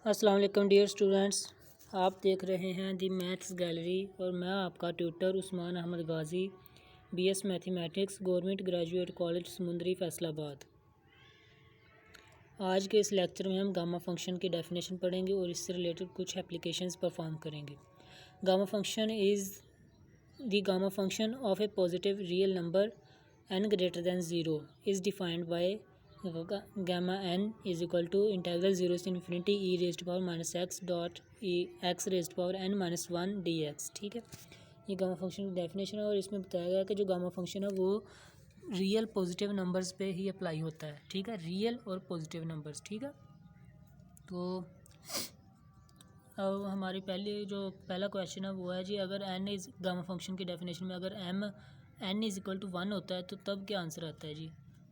अस्सलाम वालेकुम dear students, आप देख रहे हैं दी मैथ्स गैलरी और मैं आपका tutor Usman Ahmed Ghazi, BS mathematics, government graduate college Samundri Faisalabad. आज के इस लेक्चर में हम गामा फंक्शन की डेफिनेशन पढ़ेंगे और इससे रिलेटेड कुछ एप्लीकेशंस परफॉर्म करेंगे। Gamma function is the gamma function of A positive real number n greater than 0 is defined by gamma n is equal to integral 0 से infinity e raised to power minus x dot e x raised to power n minus 1 dx। ठीक है, ये gamma function की definition है और इसमें बताया गया कि जो गामा फंक्शन है वो रियल पॉजिटिव नंबर्स पे ही अप्लाई होता है। ठीक है, रियल और पॉजिटिव नंबर्स। ठीक है, तो अब हमारी पहला क्वेश्चन है वो है जी, अगर n इज़ गामा फंक्शन की डेफिनेशन में अगर n इज़ इक्वल टू 1 होता है तो तब क्या आंसर आता है जी।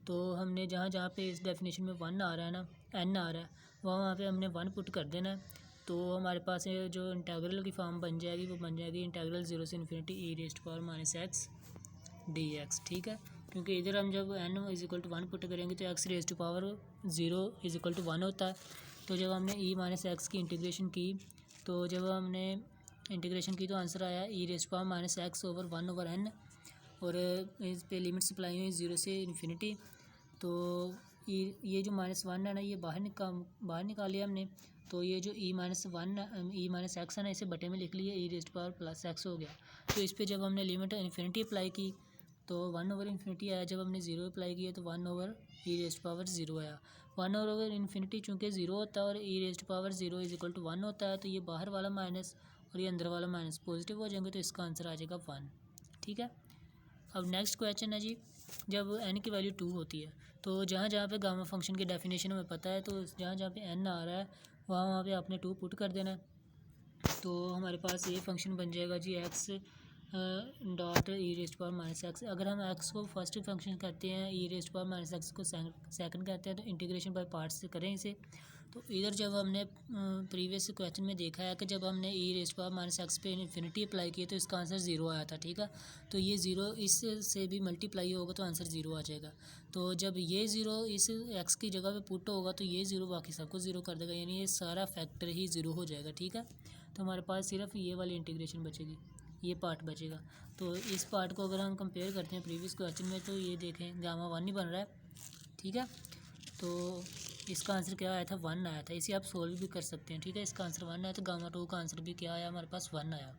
तो हमने जहाँ जहाँ पे इस डेफिनेशन में 1 आ रहा है ना, n आ रहा है, वहाँ पे हमने 1 पुट कर देना है। तो हमारे पास ये जो इंटीग्रल की फॉर्म बन जाएगी वो बन जाएगी इंटीग्रल 0 से infinity e raised to power minus x dx। ठीक है, क्योंकि इधर हम जब n is equal to 1 put करेंगे तो x raised to power 0 is equal to 1 होता है। तो जब हमने e माइनस एक्स की इंटीग्रेशन की तो जब हमने इंटीग्रेशन की तो आंसर आया e raised to power minus x over 1 over n और इस पे लिमिट्स अप्लाई हुई 0 से इन्फिनिटी। तो ये जो -1 है ना, ये बाहर निकाल लिया हमने। तो ये जो e माइनस एक्स है ना, इसे बटे में लिख लिया, e raised to power plus x हो गया। तो इस पे जब हमने लिमिट इन्फिनिटी अप्लाई की तो 1 ओवर इन्फिनिटी आया। जब हमने 0 अप्लाई किया तो 1 over e raised to power 0 आया। 1 ओवर इन्फिनिटी चूँकि 0 होता है और e raised to power 0 is equal to 1 होता है, तो ये बाहर वाला माइनस और ये अंदर वाला माइनस पॉजिटिव हो जाएंगे, तो इसका आंसर आ जाएगा 1। ठीक है, अब नेक्स्ट क्वेश्चन है जी, जब n की वैल्यू 2 होती है तो जहाँ जहाँ पे गामा फंक्शन की डेफिनेशन हमें पता है, तो जहाँ जहाँ पे n आ रहा है वहाँ पे आपने 2 पुट कर देना है। तो हमारे पास ये फंक्शन बन जाएगा जी x dot E raised power minus x. अगर हम x को फर्स्ट फंक्शन करते हैं, ई रेज़्ड पावर माइनस एक्स को सेकंड करते हैं, तो इंटीग्रेशन बाय पार्ट्स से करें इसे। तो इधर जब हमने प्रीवियस क्वेश्चन में देखा है कि जब हमने ई रेज़्ड पावर माइनस एक्स पे इन्फिनिटी अप्लाई की तो इसका आंसर 0 आया था। ठीक है, तो ये 0 इस से भी मल्टीप्लाई होगा तो आंसर 0 आ जाएगा। तो जब ये 0 इस x की जगह पे पुट होगा तो ये 0 बाकी सबको 0 कर देगा, यानी ये सारा फैक्टर ही 0 हो जाएगा। ठीक है, तो हमारे पास सिर्फ ये वाली इंटीग्रेशन बचेगी, ये पार्ट बचेगा। तो इस पार्ट को अगर हम कंपेयर करते हैं प्रीवियस क्वेश्चन में तो ये देखें गामा 1 ही बन रहा है। ठीक है, तो इसका आंसर क्या आया था, 1 आया था। इसे आप सोल्व भी कर सकते हैं। ठीक है, इसका आंसर 1 आया, तो गामा 2 का आंसर भी क्या आया हमारे पास, 1 आया।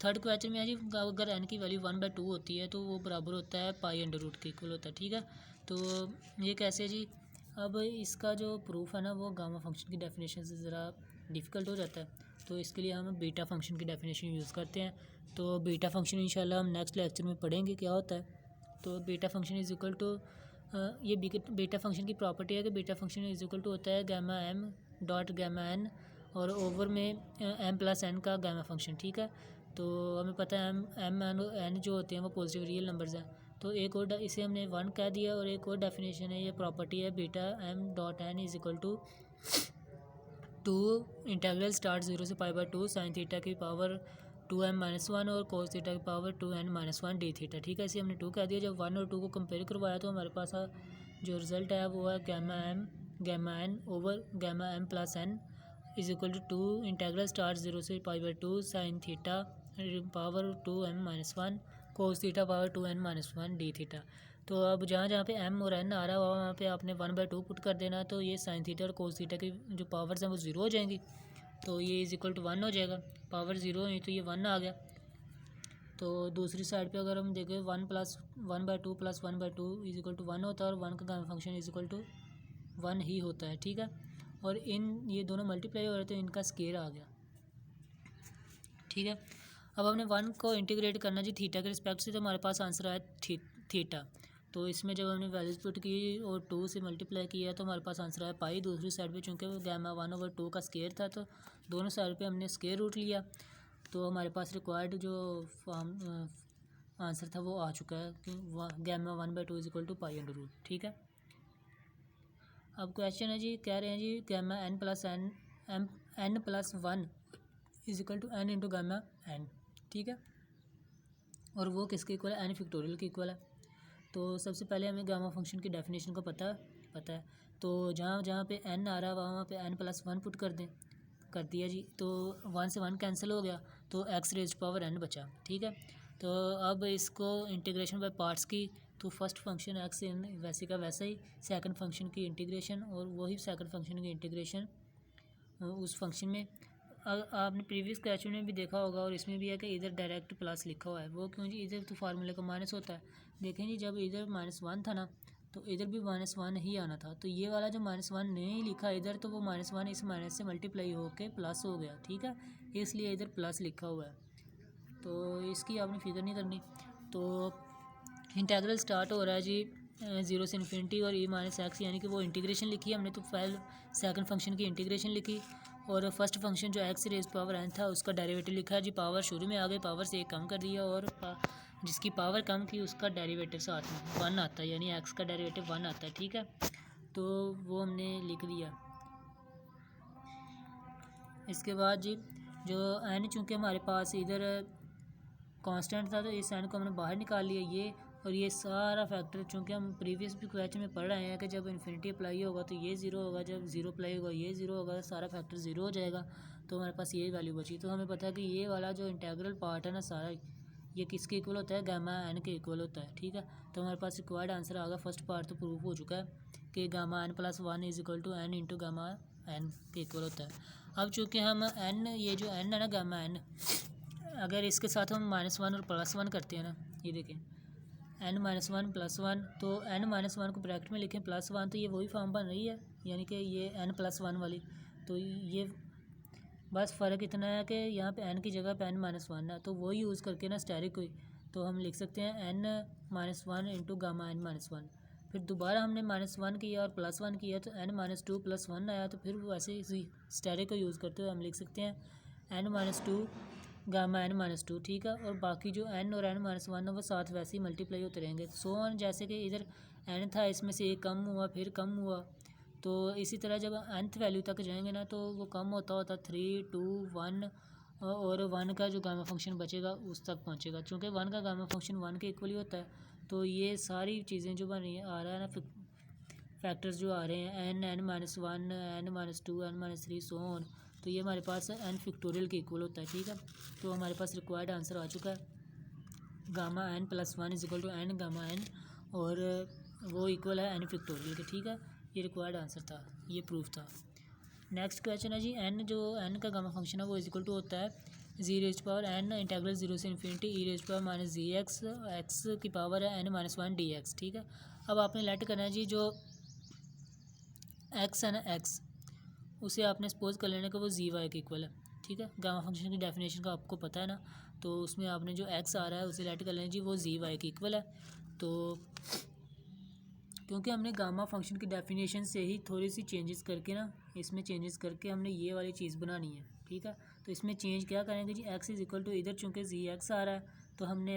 थर्ड क्वेश्चन में है जी, अगर n की वैल्यू 1/2 होती है तो वो बराबर होता है पाई अंडर रूट के इक्वल होता है। ठीक है, तो ये कैसे जी। अब इसका जो प्रूफ है ना वो गामा फंक्शन की डेफिनेशन से ज़रा डिफ़िकल्ट हो जाता है, तो इसके लिए हम बीटा फंक्शन की डेफिनेशन यूज़ करते हैं। तो बीटा फंक्शन इंशाल्लाह हम नेक्स्ट लेक्चर में पढ़ेंगे क्या होता है। तो beta function is equal to ये बीटा फंक्शन की प्रॉपर्टी है कि beta function is equal to होता है gamma m dot gamma n और ओवर में m प्लस n का गामा फंक्शन। ठीक है, तो हमें पता है m n जो होते हैं वो पॉजिटिव रियल नंबर्स हैं। तो एक और इसे हमने 1 कह दिया और एक और डेफिनेशन है, ये प्रॉपर्टी है beta m dot n is equal to 2 integral start 0 से π/2 साइन थीटा की पावर 2m-1 और कोस थीटा की पावर 2n-1 डी थीटा। ठीक है, इसे हमने 2 कह दिया। जब 1 और 2 को कंपेयर करवाया तो हमारे पास जो रिज़ल्ट है वो है gamma n over gamma m plus n is equal to 2 integral start 0 से π/2 sine theta power 2m-1 cos theta power 2n-1 d theta. तो अब जहाँ जहाँ पे m और n आ रहा है वहाँ पे आपने 1/2 पुट कर देना, तो ये साइन थीटा और कोस थीटा की जो पावर्स हैं वो 0 हो जाएंगी, तो ये इज़ इक्वल टू 1 हो जाएगा। पावर 0 हुई तो ये 1 आ गया। तो दूसरी साइड पे अगर हम देखें 1/2 प्लस 1/2 इज़ इक्वल टू 1 होता है और 1 का gamma function is equal to 1 ही होता है। ठीक है, और ये दोनों मल्टीप्लाई हो रहे थे, इनका स्केयर आ गया। ठीक है, अब हमने 1 को इंटीग्रेट करना जी थीटा के रिस्पेक्ट से, तो हमारे पास आंसर आया थीटा। तो इसमें जब हमने वैल्यूज पुट की और 2 से मल्टीप्लाई किया तो हमारे पास आंसर आया पाई। दूसरी साइड पे चूँकि गामा 1/2 का स्केयर था तो दोनों साइड पे हमने स्केयर रूट लिया, तो हमारे पास रिक्वायर्ड जो आंसर था वो आ चुका है कि gamma 1/2 is equal to pi under root. ठीक है, अब क्वेश्चन है जी, कह रहे हैं जी gamma n plus 1 is equal to n into gamma n। ठीक है, और वो किसके इक्वल है, n फैक्टोरियल के इक्वल है। तो सबसे पहले हमें गामा फंक्शन की डेफिनेशन को पता है। तो जहाँ जहाँ पे n आ रहा है वहाँ पे n+1 पुट कर दिया जी। तो 1 से 1 कैंसिल हो गया, तो x रेज़्ड पावर n बचा। ठीक है, तो अब इसको इंटीग्रेशन बाय पार्ट्स की, तो फर्स्ट फंक्शन x इन वैसे का वैसा ही, सेकंड फंक्शन की इंटीग्रेशन और वही सेकंड फंक्शन की इंटीग्रेशन उस फंक्शन में। आपने प्रीवियस क्वेश्चन में भी देखा होगा और इसमें भी है कि इधर डायरेक्ट प्लस लिखा हुआ है, वो क्यों जी, इधर तो फार्मूले का माइनस होता है। देखें जी, जब इधर -1 था ना, तो इधर भी -1 ही आना था, तो ये वाला जो -1 नहीं लिखा इधर, तो वो -1 इस माइनस से मल्टीप्लाई होके प्लस हो गया। ठीक है, इसलिए इधर प्लस लिखा हुआ है, तो इसकी आपने फिक्र नहीं करनी। तो इंटीग्रल स्टार्ट हो रहा है जी 0 से इन्फिनिटी और e-x, यानी कि वो इंटीग्रेशन लिखी हमने, तो पहले सेकंड फंक्शन की इंटीग्रेशन लिखी और फर्स्ट फंक्शन जो x रेज़ पावर n था उसका डेरिवेटिव लिखा है जी। पावर शुरू में आ गई, पावर से 1 कम कर दिया और जिसकी पावर कम की उसका डेरिवेटिव साथ में 1 आता है, यानी x का डेरिवेटिव 1 आता है। ठीक है, तो वो हमने लिख दिया। इसके बाद जी जो n चूँकि हमारे पास इधर कांस्टेंट था, तो इस n को हमने बाहर निकाल लिया, ये और ये सारा फैक्टर, चूँकि हम प्रीवियस भी क्वेश्चन में पढ़ रहे हैं कि जब इन्फिनिटी अप्लाई होगा तो ये ज़ीरो होगा, जब ज़ीरो अप्लाई होगा ये ज़ीरो होगा, सारा फैक्टर ज़ीरो हो जाएगा, तो हमारे पास ये वैल्यू बची। तो हमें पता है कि ये वाला जो इंटीग्रल पार्ट है ना सारा, ये किसके इक्वल होता है, गामा n के इक्वल होता है। ठीक है, तो हमारे पास रिक्वायर्ड आंसर आ गया। फर्स्ट पार्ट तो प्रूफ हो चुका है कि gamma n+1 is equal to n into gamma n के इक्वल होता है। अब चूँकि हम n, ये जो n है ना गामा n, अगर इसके साथ हम -1 और +1 करते हैं ना, ये देखें n-1 +1, तो n-1 को ब्रैकेट में लिखें +1, तो ये वही फॉर्म बन रही है, यानी कि ये n+1 वाली। तो ये बस फ़र्क इतना है कि यहाँ पे n की जगह पे n-1 है, तो वो यूज़ करके ना स्टेरिक हुई, तो हम लिख सकते हैं n-1 इंटू गामा n-1। फिर दोबारा हमने -1 किया और +1 किया, तो n-2 + 1 आया, तो फिर वैसे ही स्टेरिक को यूज़ करते हुए हम लिख सकते हैं n-2 गामा n-2। ठीक है, और बाकी जो n और n-1 है वो साथ वैसे ही मल्टीप्लाई होते रहेंगे। सो ऑन, जैसे कि इधर n था, इसमें से एक कम हुआ, फिर कम हुआ, तो इसी तरह जब nth वैल्यू तक जाएंगे ना, तो वो कम होता होता 3, 2, 1 और 1 का जो गामा फंक्शन बचेगा उस तक पहुंचेगा। चूँकि 1 का गामा फंक्शन 1 के इक्वल ही होता है, तो ये सारी चीज़ें जो बन रही हैं आ रहा है ना, फैक्टर्स जो आ रहे हैं n, n-1, n-2, n-3 so on, तो ये हमारे पास n फैक्टोरियल के इक्वल होता है। ठीक है, तो हमारे पास रिक्वायर्ड आंसर आ चुका है, gamma n+1 is equal to n gamma n, और वो इक्वल है n फैक्टोरियल के। ठीक है, ये रिक्वायर्ड आंसर था, ये प्रूफ था। नेक्स्ट क्वेश्चन है जी, n जो n का गामा फंक्शन है वो इज इक्वल टू होता है g⁻n इंटीग्रल 0 से इन्फिनिटी e⁻−gx, x की पावर है n-1 dx। ठीक है, अब आपने लेट करना है जी, जो x है ना, x उसे आपने सपोज कर लेना कि वो zy के इक्वल है। ठीक है, गामा फंक्शन की डेफिनेशन का आपको पता है ना, तो उसमें आपने जो x आ रहा है उसे लेट कर लेना जी, वो zy के इक्वल है। तो क्योंकि हमने गामा फंक्शन की डेफिनेशन से ही थोड़ी सी चेंजेस करके ना, इसमें चेंजेस करके हमने ये वाली चीज़ बनानी है। ठीक है, तो इसमें चेंज क्या करेंगे जी, x इज इक्वल टू, इधर चूँकि gx आ रहा है, तो हमने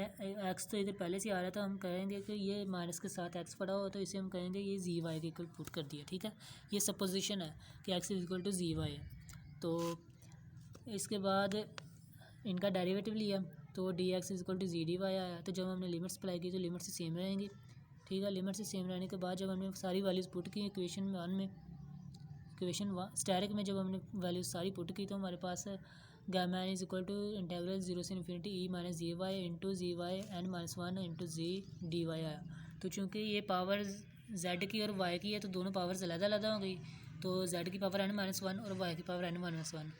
x तो इधर पहले से आ रहा था, हम कहेंगे कि ये माइनस के साथ x पड़ा हुआ, तो इसे हम कहेंगे ये zy के इक्वल पुट कर दिया। ठीक है, ये सपोजिशन है कि x is equal to zy है। तो इसके बाद इनका डेरिवेटिव लिया, तो dx is equal to z dy आया, तो जब हमने लिमिट्स अप्लाई की तो लिमिट से सेम रहेंगी। ठीक है, लिमिट से सेम रहने के बाद जब हमने सारी वैल्यूज़ पुट की इक्वेशन 1 में, इक्वेशन 1 स्टेरिक में जब हमने वैल्यूज़ सारी पुट की, तो हमारे पास gamma n is equal to integral 0 से infinity e-jy into zy n-1 into जी dy आया। तो चूँकि ये पावर z की और y की है, तो दोनों पावर्स अलग हो गई, तो z की पावर n-1 और y की पावर n-1,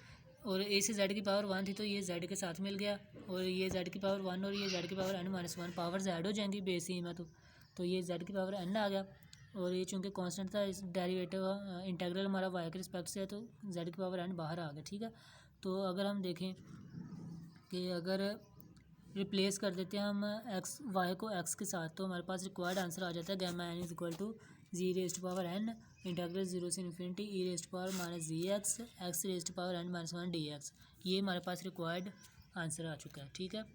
और a से z की पावर 1 थी, तो ये z के साथ मिल गया, और ये z की पावर 1 और ये z की पावर n-1 पावर ऐड हो जाएंगी बेस ही में, तो ये z की पावर n आ गया, और ये चूँकि कांस्टेंट था, इस डेरिवेटिव इंटीग्रल हमारा y के रिस्पेक्ट से है, तो z की पावर n बाहर आ गया। ठीक है, तो अगर हम देखें कि अगर रिप्लेस कर देते हैं हम y को x के साथ, तो हमारे पास रिक्वायर्ड आंसर आ जाता है gamma n is equal to g⁻n integral 0 से इन्फिनिटी e⁻−gx x⁻n-1 dx। ये हमारे पास रिक्वायर्ड आंसर आ चुका है। ठीक है,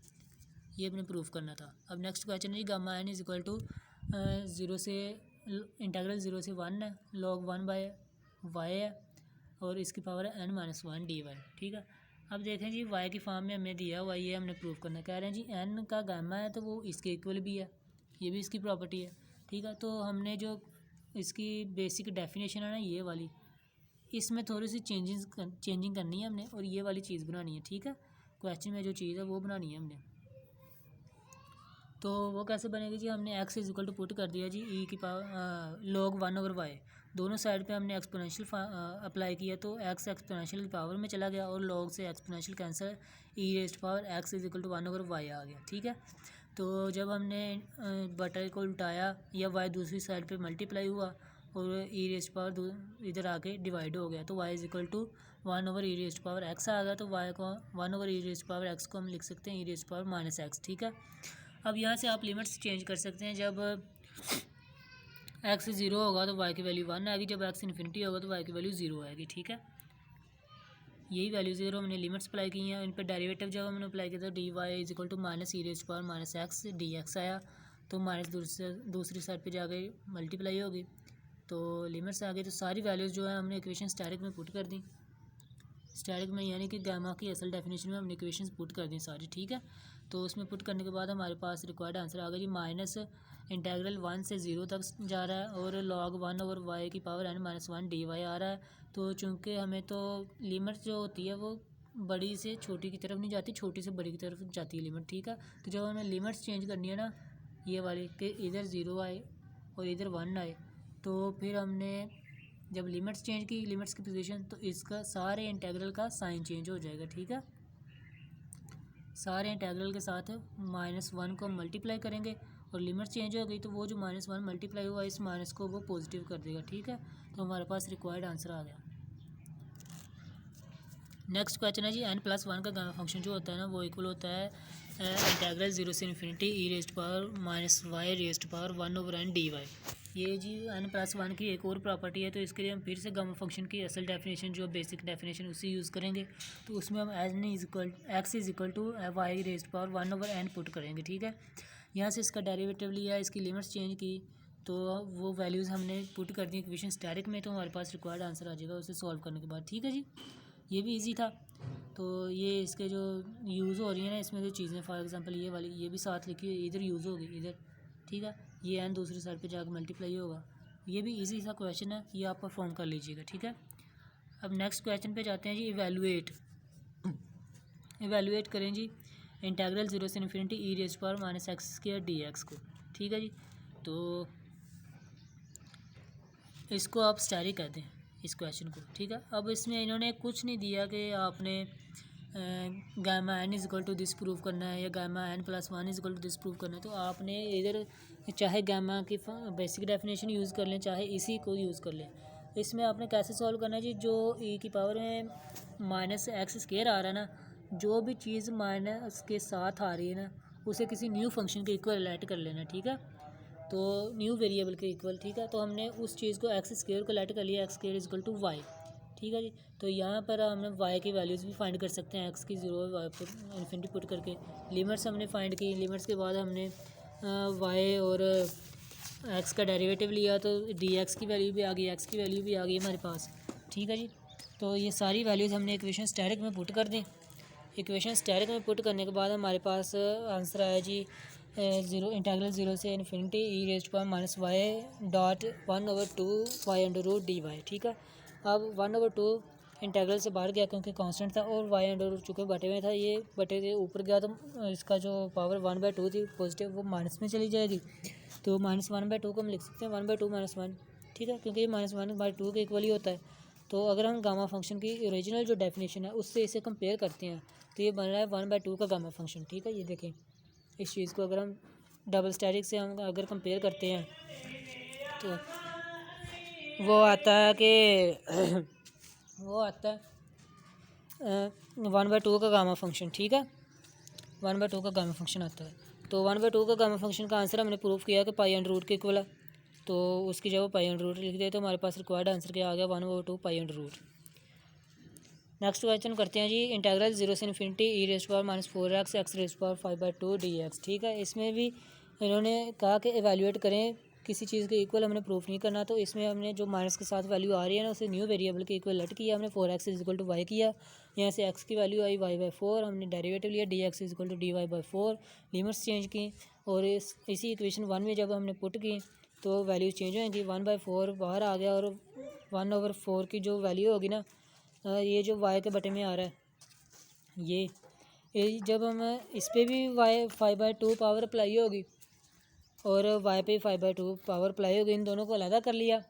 ये अपने प्रूफ करना था। अब नेक्स्ट क्वेश्चन है, gamma n is equal to 0 से इंटीग्रल 0 से 1 है, log 1/y है, और इसकी पावर है n-1 dy। ठीक है, अब देखें जी, y की फॉर्म में हमें दिया हुआ, ये हमने प्रूफ करना, कह रहे हैं जी n का गामा है तो वो इसके इक्वल भी है, ये भी इसकी प्रॉपर्टी है। ठीक है, तो हमने जो इसकी बेसिक डेफिनेशन है ना ये वाली, इसमें थोड़ी सी चेंजिंग करनी है हमने और ये वाली चीज़ बनानी है, ठीक है। क्वेश्चन में जो चीज़ है वो बनानी है हमने। तो वो कैसे बनेगी जी, हमने x is equal to put कर दिया जी ई की पावर log 1/y, दोनों साइड पे हमने एक्सपोनेंशियल अप्लाई किया, तो x एक्सपोनेंशियल की पावर में चला गया और log से एक्सपोनेंशियल कैंसर, ई raised power x is equal to 1/y आ गया, ठीक है। तो जब हमने बटर को उल्टाया या y दूसरी साइड पे मल्टीप्लाई हुआ और ई रेस्ट पावर इधर आके डिवाइड हो गया, तो y is equal to 1/e raised power x आ गया। तो y को 1/e रेस्ट पावर x को हम लिख सकते हैं e रेस्ट पावर -x, ठीक है। अब यहाँ से आप लिमिट्स चेंज कर सकते हैं, जब x 0 होगा तो y की वैल्यू 1 आएगी, जब x इन्फिनिटी होगा तो y की वैल्यू 0 आएगी, ठीक है। यही वैल्यू 0 हमने लिमिट्स अप्लाई की हैं, इन पर डेरिवेटिव जब हमने अप्लाई किया तो d y is equal to -e raised power -x dx आया, तो माइनस दूसरी साइड पे जाके मल्टीप्लाई होगी, तो लिमिट्स आ गई। तो सारी वैल्यूज़ जो है हमने इक्वेशन स्टैटिक में पुट कर दी, स्टैटिक में यानी कि गामा की असल डेफिनेशन में हमने इक्वेशंस पुट कर दी सारी, ठीक है। तो उसमें पुट करने के बाद हमारे पास रिक्वायर्ड आंसर आ गया जी माइनस इंटीग्रल 1 से 0 तक जा रहा है और log 1/y की पावर n-1 dy आ रहा है। तो चूँकि हमें तो लिमिट जो होती है वो बड़ी से छोटी की तरफ नहीं जाती, छोटी से बड़ी की तरफ जाती है लिमिट, ठीक है। तो जब हमें लिमिट्स चेंज करनी है ना ये वाली कि इधर 0 आए और इधर 1 आए, तो फिर हमने जब लिमिट्स चेंज की, लिमिट्स की पोजीशन, तो इसका सारे इंटीग्रल का साइन चेंज हो जाएगा, ठीक है। सारे इंटीग्रल के साथ -1 को हम मल्टीप्लाई करेंगे और लिमिट चेंज हो गई तो वो जो -1 मल्टीप्लाई हुआ इस माइनस को वो पॉजिटिव कर देगा, ठीक है। तो हमारे पास रिक्वायर्ड आंसर आ गया। नेक्स्ट क्वेश्चन है जी n+1 का गामा फंक्शन जो होता है ना वो इक्वल होता है इंटीग्रल 0 से infinity e raised power -y raised power 1/n dy। ये जी n+1 की एक और प्रॉपर्टी है, तो इसके लिए हम फिर से गामा फंक्शन की असल डेफिनेशन जो बेसिक डेफिनेशन उसी यूज़ करेंगे। तो उसमें हम x is equal to y raised power 1/n put करेंगे, ठीक है। यहाँ से इसका डेरिवेटिव लिया, इसकी लिमिट्स चेंज की, तो वो वैल्यूज़ हमने पुट कर दी इक्वेशन स्टैटिक में, तो हमारे पास रिक्वायर्ड आंसर आ जाएगा उसे सॉल्व करने के बाद, ठीक है जी। ये भी इजी था। तो ये इसके जो यूज़ हो रही है ना इसमें जो चीज़ें, फॉर एग्जांपल ये वाली ये भी साथ लिखी हुई, इधर यूज़ होगी इधर, ठीक है। ये एन दूसरी साइड पे जाकर मल्टीप्लाई होगा। ये भी इजी सा क्वेश्चन है, ये आप परफॉर्म कर लीजिएगा, ठीक है। अब नेक्स्ट क्वेश्चन पे जाते हैं जी, इवेलुएट करें जी इंटीग्रल 0 से इन्फिनिटी ई रेज़ पावर -x² dx को, ठीक है जी। तो इसको आप स्टैटिक कहते हैं इस क्वेश्चन को, ठीक है। अब इसमें इन्होंने कुछ नहीं दिया कि आपने gamma n is equal to this prove करना है या gamma n+1 is equal to this prove करना है। तो आपने इधर चाहे गामा की बेसिक डेफिनेशन यूज़ कर लें, चाहे इसी को यूज़ कर लें। इसमें आपने कैसे सॉल्व करना है जी, जो e की पावर में -x² आ रहा है ना, जो भी चीज़ माइनस के साथ आ रही है ना उसे किसी न्यू फंक्शन के इक्वल लेट कर लेना, ठीक है। तो न्यू वेरिएबल के इक्वल, ठीक है। तो हमने उस चीज़ को x² को लेट कर लिया, x² is equal to y, ठीक है जी। तो यहाँ पर हम y की वैल्यूज़ भी फाइंड कर सकते हैं, x की 0 y पर इन्फिनिटी पुट करके। लिमिट्स हमने फाइंड की, लिमिट्स के बाद हमने y और x का डेरिवेटिव लिया, तो dx की वैल्यू भी आ गई, x की वैल्यू भी आ गई हमारे पास, ठीक है जी। तो ये सारी वैल्यूज़ हमने इक्वेशन स्टैटिक में पुट कर दी। इक्वेशन स्टैटिक में पुट करने के बाद हमारे पास आंसर आया जी इंटीग्रल 0 से infinity e raised power -y dot 1/2 y dy, ठीक है। अब 1/2 इंटीग्रल से बाहर गया क्योंकि कांस्टेंट था और y चूँकि बटे में था, ये बटे के ऊपर गया तो इसका जो पावर 1/2 थी पॉजिटिव वो माइनस में चली जाएगी। तो -1/2 को हम लिख सकते हैं 1/2 -1, ठीक है, क्योंकि ये -1/2 के इक्वल ही होता है। तो अगर हम गामा फंक्शन की ओरिजिनल जो डेफिनेशन है उससे इसे कंपेयर करते हैं तो ये बन रहा है 1/2 का गामा फंक्शन, ठीक है। ये देखें, इस चीज़ को अगर हम डबल स्टैटिक से हम अगर कंपेयर करते हैं तो वो आता है कि वो आता है 1/2 का गामा फंक्शन, ठीक है। 1/2 का गामा फंक्शन आता है। तो 1/2 का गामा फंक्शन का आंसर हमने प्रूफ किया कि π√, के इक्वल है। तो उसकी जगह π√, लिख दिया, तो हमारे पास रिक्वायर्ड आंसर क्या आ गया 1/2 π√। नेक्स्ट क्वेश्चन करते हैं जी इंटीग्रल 0 से infinity e raised power -4x x raised power 5/2 dx, ठीक है। इसमें भी इन्होंने कहा कि एवेल्यूएट करें, किसी चीज़ के इक्वल हमने प्रूफ नहीं करना। तो इसमें हमने जो माइनस के साथ वैल्यू आ रही है ना उसे न्यू वेरिएबल के इक्वल लेट किया हमने, 4x is equal to y किया, यहाँ से x की वैल्यू आई y/4, हमने डेरिवेटिव लिया dx is equal to dy/4, limits change की और इसी इक्वेशन 1 में जब हमने पुट की तो वैल्यूज चेंज होंगी। 1/4 बाहर आ गया और 1/4 की जो वैल्यू होगी ना, ये जो y के बटे में आ रहा है ये जब हम इस पर भी y 5/2 पावर अप्लाई होगी और y पे 5/2 पावर अप्लाई होगी, इन दोनों को अलहदा कर लिया,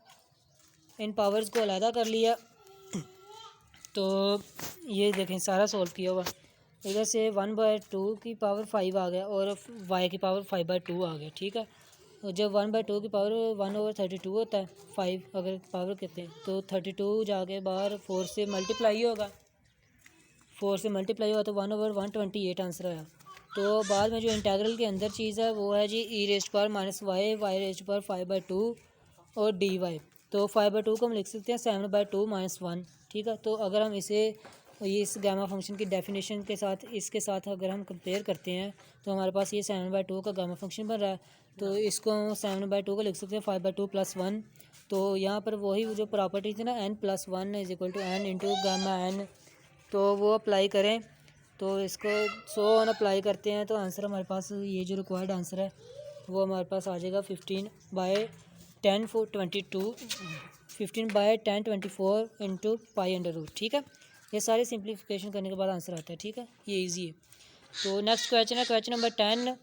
इन पावर्स को अलहदा कर लिया, तो ये देखें सारा सॉल्व किया हुआ। इधर से 1/2 की पावर 5 आ गया और y की पावर 5/2 आ गया, ठीक है। और जब 1/2 की पावर 1/32 होता है, 5 अगर पावर कहते हैं, तो 32 जाके बाहर 4 से मल्टीप्लाई होगा, 4 से मल्टीप्लाई हुआ तो 1/128 आंसर आया। तो बाद में जो इंटीग्रल के अंदर चीज़ है वो है जी e⁻⁻y y 5/2 और dy। तो 5/2 को हम लिख सकते हैं 7/2 - 1, ठीक है। तो अगर हम इसे इस गामा फंक्शन की डेफिनेशन के साथ इसके साथ अगर हम कंपेयर करते हैं तो हमारे पास ये 7/2 का गामा फंक्शन बन रहा है। तो इसको 7/2 को लिख सकते हैं 5/2 + 1। तो यहाँ पर वही जो प्रॉपर्टी थी ना, n+1 = n into gamma n, तो वो अप्लाई करें। तो इसको 100 अप्लाई करते हैं तो आंसर हमारे पास ये जो रिक्वायर्ड आंसर है वो हमारे पास आ जाएगा 15/1024 इंटू π√, ठीक है। ये सारे सिंप्लीफिकेशन करने के बाद आंसर आता है, ठीक है, ये इजी है। तो नेक्स्ट क्वेश्चन है क्वेश्चन नंबर 10,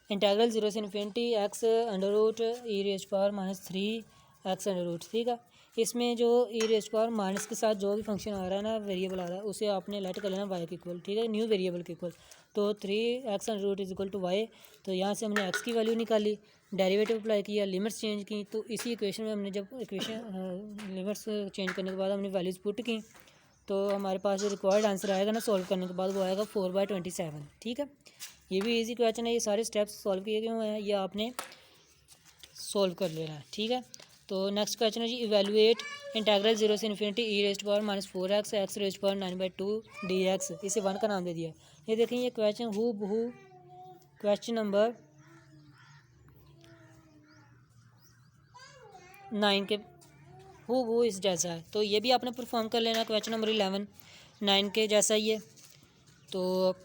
इंटीग्रल 0 से इन्फिनिटी x√e⁻³ ठीक है। इसमें जो e⁻ के साथ जो भी फंक्शन आ रहा है ना, वेरिएबल आ रहा है, उसे आपने लेट कर लेना y के इक्वल, ठीक है, न्यू वेरिएबल के इक्वल। तो 3x √ y, तो यहाँ से हमने x की वैल्यू निकाली, डेरिवेटिव अप्लाई किया, लिमिट्स चेंज की। तो इसी इक्वेशन में हमने जब इक्वेशन लिमिट्स चेंज करने के बाद हमने वैल्यूज़ पुट की, तो हमारे पास जो रिक्वायर्ड आंसर आएगा ना सॉल्व करने के बाद वो आएगा 4/27, ठीक है। ये भी इजी क्वेश्चन है, ये सारे स्टेप्स सॉल्व किए गए हुए हैं, ये आपने सॉल्व कर लेना है, ठीक है। तो नेक्स्ट क्वेश्चन है जी, इवेलुएट इंटीग्रल 0 से इन्फिनिटी e⁻⁻4x x⁻⁹ dx, इसे 1 का नाम दे दिया। ये देखें ये क्वेश्चन हूबहू क्वेश्चन नंबर 9 के हूबहू इस जैसा है, तो ये भी आपने परफॉर्म कर लेना। क्वेश्चन नंबर 11 9 के जैसा ही है, तो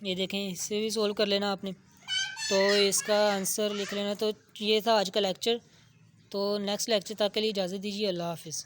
ये देखें इसे भी सोल्व कर लेना आपने, तो इसका आंसर लिख लेना। तो ये था आज का लेक्चर, तो नेक्स्ट लेक्चर तक के लिए इजाज़त दीजिए, अल्लाह हाफिज़।